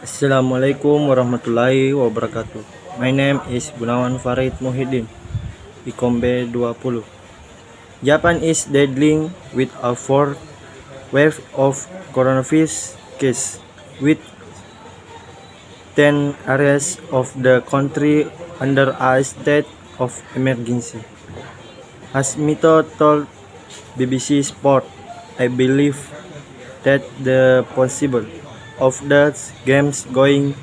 Assalamualaikum warahmatullahi wabarakatuh. My name is Gunawan Farid Muhyiddin, Ikombe 20. Japan is dealing with a fourth wave of coronavirus case, with 10 areas of the country under a state of emergency. As Mito told BBC Sport, I believe that the possible of the games going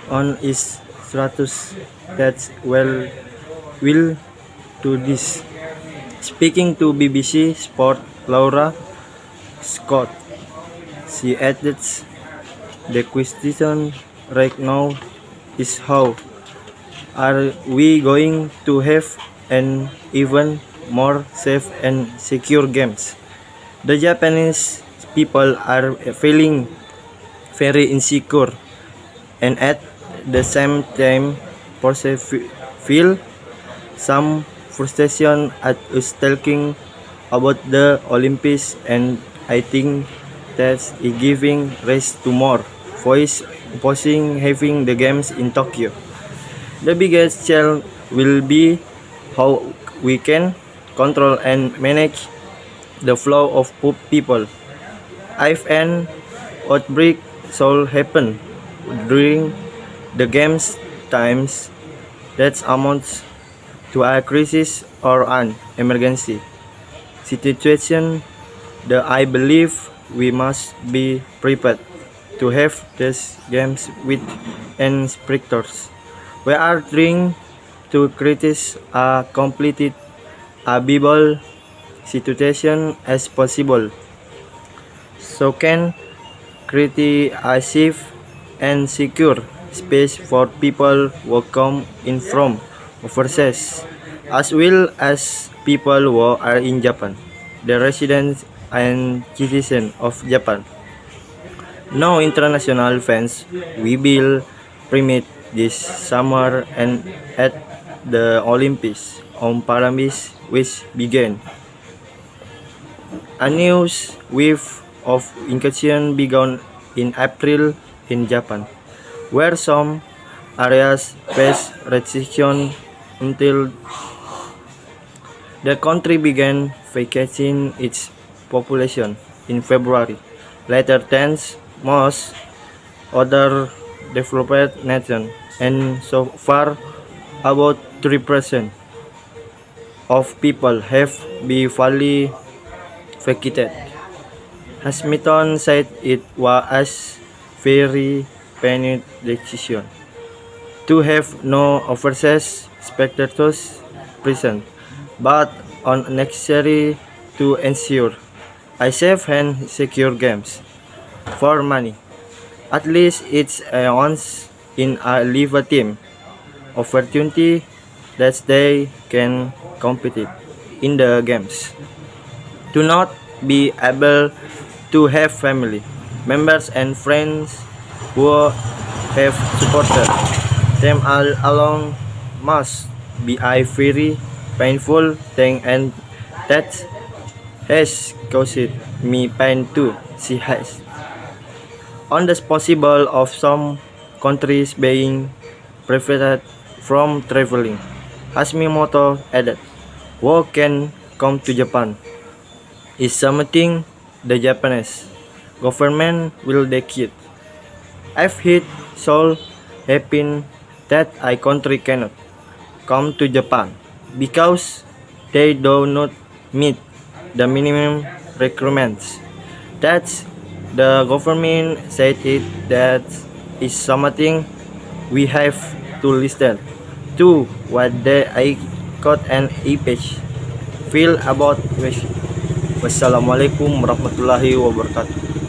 on is status that will to this. Speaking to BBC Sport Laura Scott, she added the question right now is how are we going to have an even more safe and secure games. The Japanese people are feeling very insecure and at the same time feel some frustration at us talking about the Olympics, and I think that's giving rise to more voice opposing having the games in Tokyo. The biggest challenge will be how we can control and manage the flow of people. If an outbreak should happen during the games times, that amounts to a crisis or an emergency situation, I believe we must be prepared to have these games with inspectors. We are trying to create a completed able situation as possible, so can create a safe and secure space for people who come in from overseas, as well as people who are in Japan, the residents and citizens of Japan. No international fans we will permit this summer and at the Olympics on Paralympics which began. A new wave of incursion began in April in Japan, where some areas faced restrictions until the country began vacating its population in February, later than most other developed nations, and so far about 3% of people have been fully vacated. Hamilton said it was very painful decision to have no overseas spectators present, but unnecessary to ensure a safe and secure games. For money, at least it's a once in a lifetime opportunity that they can compete in the games. To not be able to have family members and friends who have supported them all along must be a very painful thing, and that has caused me pain too, she has. On the possible of some countries being prevented from traveling, Hashimoto added, who can come to Japan is something the Japanese government will decide. If it should happen that a country cannot come to Japan because they do not meet the minimum requirements, that the government said that is something we have to listen to what the ICOT and IPH feel about. Wassalamualaikum warahmatullahi wabarakatuh.